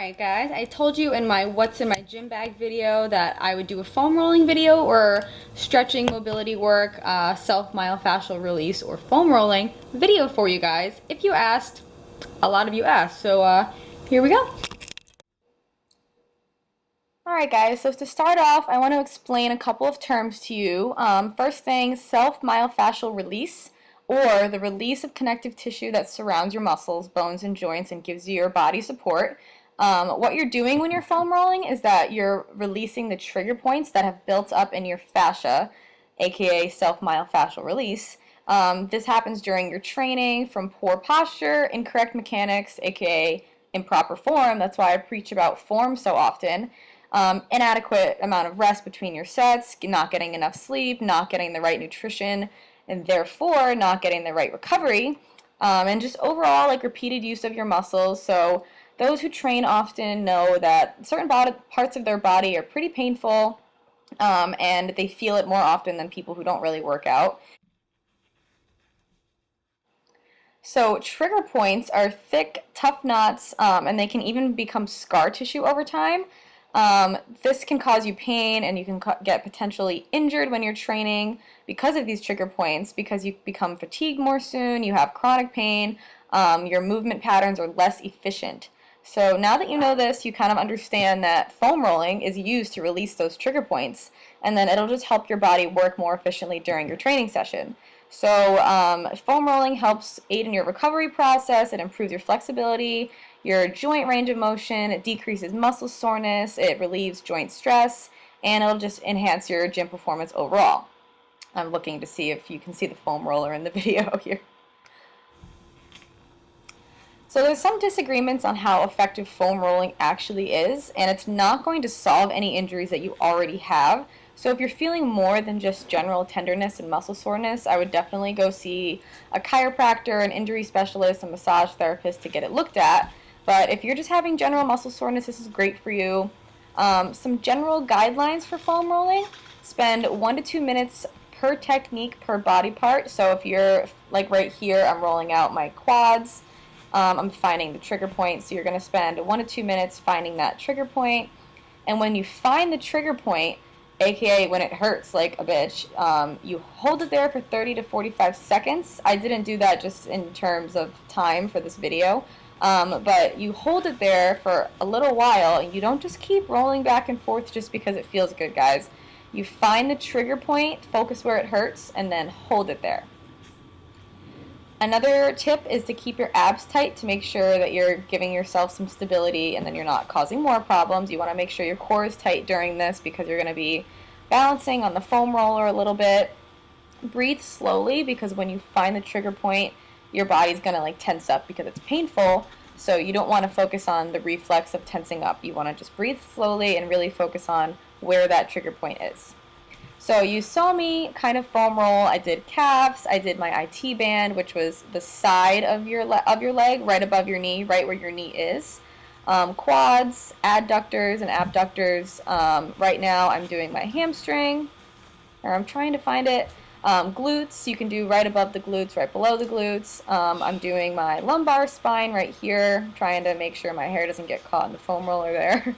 Alright guys, I told you in my what's in my gym bag video that I would do a foam rolling video or stretching mobility work, self myofascial release or foam rolling video for you guys. If you asked, a lot of you asked, so here we go. Alright guys, so to start off I want to explain a couple of terms to you. First thing, self myofascial release, or the release of connective tissue that surrounds your muscles, bones, and joints and gives you your body support. What you're doing when you're foam rolling is that you're releasing the trigger points that have built up in your fascia, aka self-myofascial release. This happens during your training from poor posture, incorrect mechanics, aka improper form. That's why I preach about form so often. Inadequate amount of rest between your sets, not getting enough sleep, not getting the right nutrition, and therefore not getting the right recovery, and just overall like repeated use of your muscles. So those who train often know that certain parts of their body are pretty painful, and they feel it more often than people who don't really work out. So trigger points are thick, tough knots, and they can even become scar tissue over time. This can cause you pain, and you can get potentially injured when you're training because of these trigger points, because you become fatigued more soon, you have chronic pain, your movement patterns are less efficient. So now that you know this, you kind of understand that foam rolling is used to release those trigger points, and then it'll just help your body work more efficiently during your training session. So foam rolling helps aid in your recovery process. It improves your flexibility, your joint range of motion, it decreases muscle soreness, it relieves joint stress, and it'll just enhance your gym performance overall. I'm looking to see if you can see the foam roller in the video here. So there's some disagreements on how effective foam rolling actually is, and it's not going to solve any injuries that you already have. So if you're feeling more than just general tenderness and muscle soreness, I would definitely go see a chiropractor, an injury specialist, a massage therapist to get it looked at. But if you're just having general muscle soreness, this is great for you. Some general guidelines for foam rolling: spend 1 to 2 minutes per technique per body part. So if you're like right here, I'm rolling out my quads. I'm finding the trigger point, so you're going to spend 1 to 2 minutes finding that trigger point. And when you find the trigger point, aka when it hurts like a bitch, you hold it there for 30 to 45 seconds. I didn't do that just in terms of time for this video, but you hold it there for a little while, and you don't just keep rolling back and forth just because it feels good, guys. You find the trigger point, focus where it hurts, and then hold it there. Another tip is to keep your abs tight to make sure that you're giving yourself some stability and then you're not causing more problems. You want to make sure your core is tight during this because you're going to be balancing on the foam roller a little bit. Breathe slowly, because when you find the trigger point, your body's going to like tense up because it's painful. So you don't want to focus on the reflex of tensing up. You want to just breathe slowly and really focus on where that trigger point is. So you saw me kind of foam roll. I did calves, I did my IT band, which was the side of your leg, right above your knee, right where your knee is. Quads, adductors, and abductors. Right now I'm doing my hamstring, or I'm trying to find it. Glutes, you can do right above the glutes, right below the glutes. I'm doing my lumbar spine right here, trying to make sure my hair doesn't get caught in the foam roller there.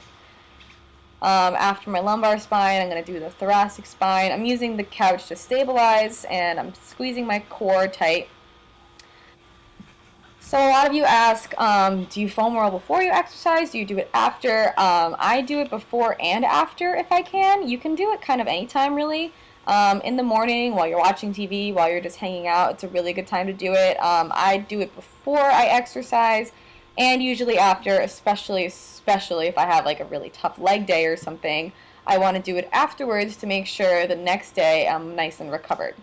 After my lumbar spine, I'm going to do the thoracic spine. I'm using the couch to stabilize, and I'm squeezing my core tight. So a lot of you ask, do you foam roll before you exercise? Do you do it after? I do it before and after if I can. You can do it kind of anytime, really. In the morning, while you're watching TV, while you're just hanging out, it's a really good time to do it. I do it before I exercise, and usually after, especially if I have like a really tough leg day or something. I want to do it afterwards to make sure the next day I'm nice and recovered.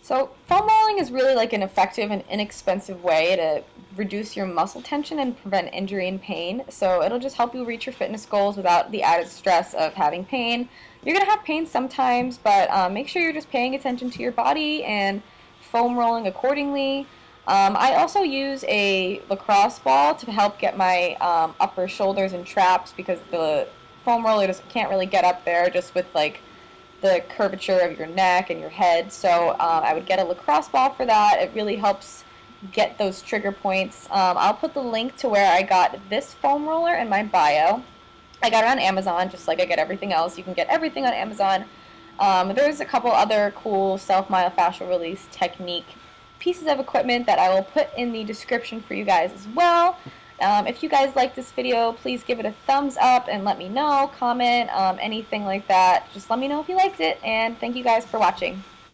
So foam rolling is really like an effective and inexpensive way to reduce your muscle tension and prevent injury and pain. So it'll just help you reach your fitness goals without the added stress of having pain. You're going to have pain sometimes, but make sure you're just paying attention to your body and foam rolling accordingly. I also use a lacrosse ball to help get my upper shoulders in traps, because the foam roller can't really get up there just with like the curvature of your neck and your head. So I would get a lacrosse ball for that. It really helps get those trigger points. I'll put the link to where I got this foam roller in my bio. I got it on Amazon, just like I get everything else. You can get everything on Amazon. There's a couple other cool self-myofascial release technique pieces of equipment that I will put in the description for you guys as well. If you guys like this video, please give it a thumbs up and let me know, comment, anything like that. Just let me know if you liked it, and thank you guys for watching.